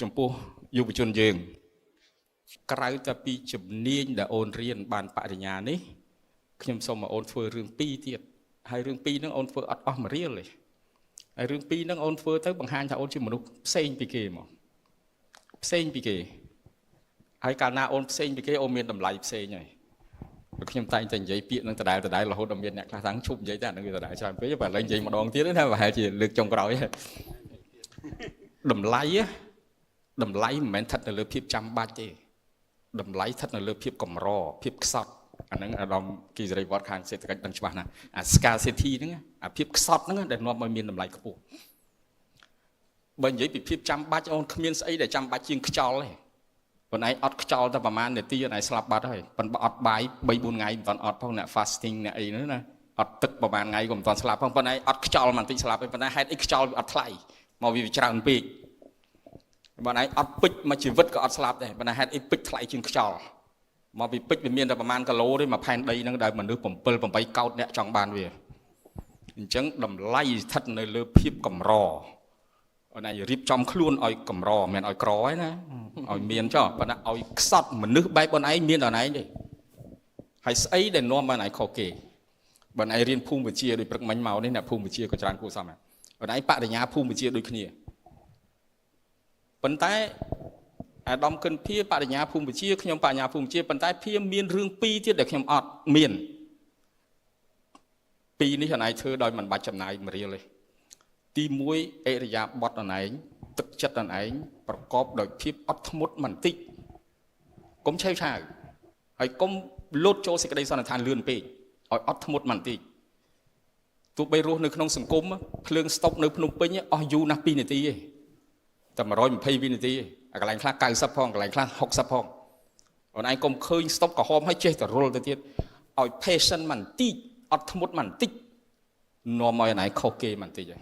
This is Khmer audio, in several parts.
ចំពោះយុវជនយើងក្រៅតែពីជំនាញដែលអូនរៀនបានបរិញ្ញានេះខ្ញុំសូមឲ្យអូនធ្វើរឿងពីរទៀតហើយរឿងពីរហ្នឹងអូនធ្វើអត់អស់មួយរៀលទេហើយរឿងពីរហ្នឹងអូនធ្វើទៅបង្ហាញថាអូនជាមនុស្សផ្សេងពីគេមកផ្សេងពីគេហើយកាលណាអូនផ្សេងពីគេអូនមានតម្លៃផ្សេងហើយខ្ញុំតែងតែនិយាយពាក្យនឹងដដែលរហូតដល់មានអ្នកខ្លះថាឈប់និយាយតែអានឹងវាដដែលច្រើនពេកបើឡើងនិយាយម្ដងទៀតណាប្រហែលជាលើកចុងក្រោយតម្លៃមិនមែនស្ថិតនៅលើភាពចាំបាច់ទេតម្លៃស្ថិតនៅលើភាពកម្រភាពខ្សត់អាហ្នឹងអាដាមគីសេរីវត្តខាងសេដ្ឋកិច្ចដឹងច្បាស់ណាស់អា scarcity ហ្នឹងអាភាពខ្សត់ហ្នឹងដែលនាំឲ្យមានតម្លៃខ្ពស់បើនិយាយពីភាពចាំបាច់អូនគ្មានស្អីដែលចាំបាច់ជាងខ្យល់ទេប៉ុន្តែអត់ខ្យល់តែប្រហែលនាទីអូនឯងស្លាប់បាត់ហើយប៉ុន្តែអត់បាយ 3-4 ថ្ងៃមិនទាន់អត់ផងអ្នក fasting អ្នកអីហ្នឹងណាអត់ទឹកប្រហែលថ្ងៃក៏មិនទាន់ស្លាប់ផងប៉ុន្តែអត់ខ្យល់បន្តិចស្លាប់ទេប៉ុន្តែហេតុអីខ្យល់វាអត់ថ្លៃមកវាច្រើនពេកបើឯងអត់ពេជ្រមួយជីវិតក៏អត់ស្លាប់ដែរប៉ុន្តែហេតុអីពេជ្រថ្លៃជាងខ្យល់មកពីពេជ្រវាមានតែប្រហែលគីឡូទេមួយផែនដីហ្នឹងដែលមនុស្ស7-8កោតអ្នកចង់បានវាអញ្ចឹងតម្លៃស្ថិតនៅលើភាពកម្រអូនឯងរៀបចំខ្លួនឲ្យកម្រមិនមែនឲ្យក្រទេណាឲ្យមានចុះប៉ុន្តែឲ្យខ្សត់មនុស្សបែបអូនឯងមានតែអូនឯងទេហើយស្អីដែលនាំអូនឯងខុសគេបើអូនឯងរៀនភូមិវិទ្យាដូចព្រឹកមិញមកនេះអ្នកភូមិវិទ្យាក៏ច្រើនគួរសមដែរអូនឯងបរិញ្ញាភូមិវិទ្យាដូចគ្នាប៉ុន្តែអាដាមកិនភាបរិញ្ញាភូមិវិទ្យាខ្ញុំបរិញ្ញាភូមិវិទ្យាប៉ុន្តែភាមានរឿងពីរទៀតដែលខ្ញុំអត់មានពីរនេះអូនឯងធ្វើដោយមិនបាច់ចំណាយមួយរៀលទេទី1អរិយាបថអូនឯងទឹកចិត្តអូនឯងប្រកបដោយភាពអត់ធ្មត់បន្តិចកុំឆេវឆាវហើយកុំលោតចូលសេចក្តីសន្និដ្ឋានលឿនពេកឲ្យអត់ធ្មត់បន្តិចទោះបីរស់នៅក្នុងសង្គមភ្លើងស្តុបនៅភ្នំពេញអស់យូរណាស់2នាទីទេតែ120វិនាទីកន្លែងខ្លះ90ផងកន្លែងខ្លះ60ផងអូនឯងកុំឃើញស្តុបក្រហមហើយចេះតែរុលទៅទៀតឲ្យ patient បន្តិចអត់ធ្មត់បន្តិចនាំឲ្យអូនឯងខុសគេបន្តិចហើយ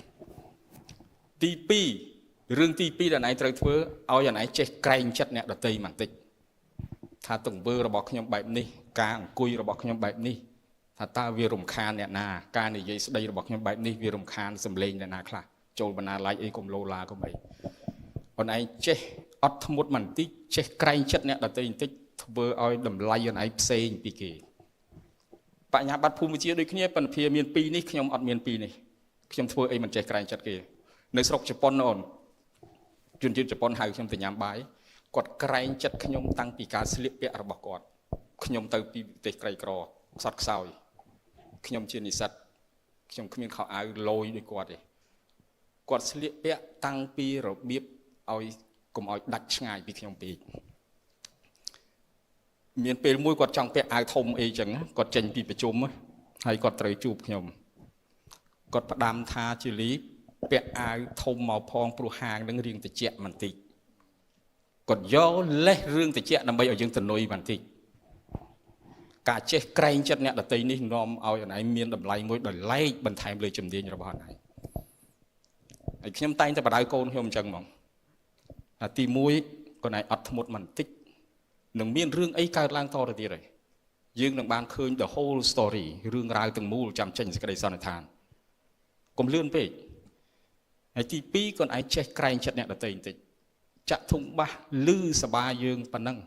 ទី2រឿងទី2ដែលអូនឯងត្រូវធ្វើឲ្យអូនឯងចេះក្រែងចិត្តអ្នកដទៃបន្តិចថាទង្វើរបស់ខ្ញុំបែបនេះការអង្គុយរបស់ខ្ញុំបែបនេះថាតើវារំខានអ្នកណាការនិយាយស្ដីរបស់ខ្ញុំបែបនេះវារំខានសម្លេងអ្នកណាខ្លះចូលបណ្ណាឡាយអីកុំលោឡាកុំអីអូនឯងចេះអត់ធ្មត់បន្តិចចេះក្រែងចិត្តអ្នកដទៃបន្តិចធ្វើឲ្យតម្លៃអូនឯងផ្សេងពីគេបញ្ញាបត្រភូមិវិទ្យាដូចគ្នាប៉ុន្តែភាមាន2នេះខ្ញុំអត់មាន2នេះខ្ញុំធ្វើអីមិនចេះក្រែងចិត្តគេនៅស្រុកជប៉ុនអូនជនជាតិជប៉ុនហៅខ្ញុំទៅញ៉ាំបាយគាត់ក្រែងចិត្តខ្ញុំតាំងពីការស្លៀកពាក់របស់គាត់ខ្ញុំទៅពីប្រទេសក្រីក្រខ្សត់ខ្សោយខ្ញុំជានិស្សិតខ្ញុំគ្មានខោអាវលយដូចគាត់ទេគាត់ស្លៀកពាក់តាំងពីរបៀបឲ្យកុំឲ្យដាច់ឆ្ងាយពីខ្ញុំពេកមានពេលមួយគាត់ចង់ពាក់អាវធំអីចឹងគាត់ចេញពីប្រជុំហើយគាត់ត្រូវជួបខ្ញុំគាត់ផ្ដាំថាជាលីពាក់អាវធំមកផងព្រោះហាងនឹងរៀងតិចបន្តិចគាត់យកលេសរឿងតិចដើម្បីឲ្យយើងទៅនុយបន្តិចការចេះក្រែងចិត្តអ្នកដទៃនេះនាំឲ្យអូនឯងមានតម្លៃមួយដោយឡែកបន្ថែមលើជំនាញរបស់អូនឯងហើយខ្ញុំតែងតែបដៅកូនខ្ញុំអញ្ចឹងហ្មងទី1កូនឯងអត់ធ្មត់បន្តិចនឹងមានរឿងអីកើតឡើងតទៅទៀតហើយយើងនឹងបានឃើញ the whole story រឿងរ៉ាវទាំងមូលចាំចេញសេចក្តីសន្និដ្ឋានកុំលឿនពេកហើយទី2កូនឯងចេះក្រែងចិត្តអ្នកដទៃបន្តិចចាក់ធុងបាសលឺសបាយយើងប៉ុណ្ណឹង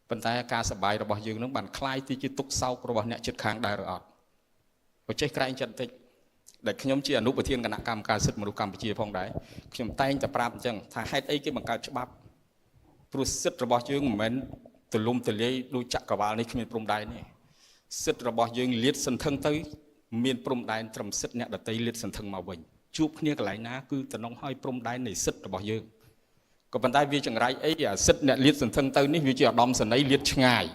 ប៉ុន្តែការសបាយរបស់យើងនឹងបានคล้ายទៅជាទុកសោករបស់អ្នកជិតខាងដែរឬអត់បើចេះក្រែងចិត្តបន្តិចដែលខ្ញុំជាអនុប្រធានគណៈកម្មការសិទ្ធិមនុស្សកម្ពុជាផងដែរខ្ញុំតែងតែប្រាប់អញ្ចឹងថាហេតុអីគេបង្កើតច្បាប់ព្រោះសិទ្ធិរបស់យើងមិនមែនទលំទលាយដូចចក្រវាលនេះគ្មានព្រំដែនទេសិទ្ធិរបស់យើងលាតសន្ធឹងទៅមានព្រំដែនត្រឹមសិទ្ធិអ្នកដទៃលាតសន្ធឹងមកវិញជួបគ្នាកន្លែងណាគឺតំណងឲ្យព្រំដែននៃសិទ្ធិរបស់យើងក៏ប៉ុន្តែវាចង្រៃអីអាសិទ្ធិអ្នកលាតសន្ធឹងទៅនេះវាជាឧត្តមសេនីយ៍លាតឆ្ងាយ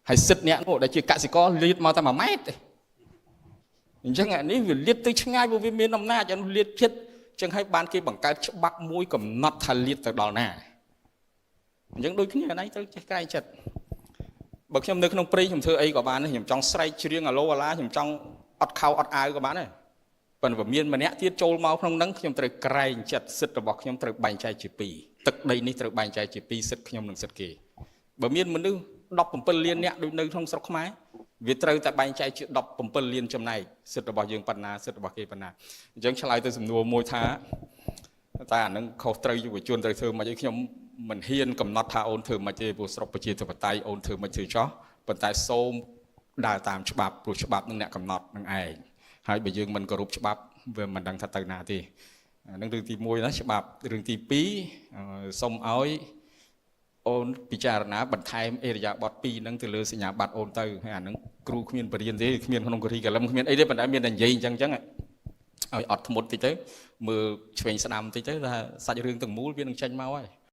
ហើយសិទ្ធិអ្នកនោះដែលជាកសិករលាតមកតែ1ម៉ែត្រទេអញ្ចឹងអានេះវាលាតទៅឆ្ងាយព្រោះវាមានអំណាចអានោះលាតចិត្តអញ្ចឹងហើយបានគេបង្កើតច្បាប់មួយកំណត់ថាលាតទៅដល់ណាអញ្ចឹងដូចគ្នាណៃត្រូវចេះក្រែងចិត្តបើខ្ញុំនៅក្នុងព្រៃខ្ញុំធ្វើអីក៏បានដែរខ្ញុំចង់ស្រែកច្រៀងអាឡូអាឡាខ្ញុំចង់អត់ខោអត់អាវក៏បានដែរប៉ុន្តែមានម្នាក់ទៀតចូលមកក្នុងហ្នឹងខ្ញុំត្រូវក្រែងចិត្តសិទ្ធិរបស់ខ្ញុំត្រូវបែងចែកជា2ទឹកដីនេះត្រូវបែងចែកជា2សិទ្ធិខ្ញុំនិងសិទ្ធិគេបើមានមនុស្ស17លានអ្នកដូចនៅក្នុងស្រុកខ្មែរវាត្រូវតែបែងចែកជា17លានចំណែកសិទ្ធិរបស់យើងប៉ុណ្ណាសិទ្ធិរបស់គេប៉ុណ្ណាអញ្ចឹងឆ្លើយទៅសំណួរមួយថា តែអានឹងខុសត្រូវយុវជនត្រូវធ្វើមកខ្ញុំមិនហ៊ានកំណត់ថាអូនធ្វើមកទេព្រោះស្រុកប្រជាធិបតេយ្យអូនធ្វើមកធ្វើចោះប៉ុន្តែសូមដើរតាមច្បាប់ព្រោះច្បាប់នឹងអ្នកកំណត់នឹងឯងហើយបើយើងមិនគោរពច្បាប់វាមិនដឹងថាទៅណាទេអានឹងរឿងទី1ណាច្បាប់រឿងទី2សូមឲ្យអូនពិចារណាបន្ថែមអេរយាប័ត2ហ្នឹងទៅលើសញ្ញាបត្រអូនទៅហើយអានឹងគ្រូគ្មានបរិញ្ញាទេគ្មានក្នុងគរីកលឹមគ្មានអីទេប៉ុន្តែមានតែនិយាយអញ្ចឹងឲ្យអត់ធ្មត់តិចទៅមើលឆ្វេងស្ដាំតិចទៅថាសាច់រឿងទាំងមូលវានឹងចេញមកហើយ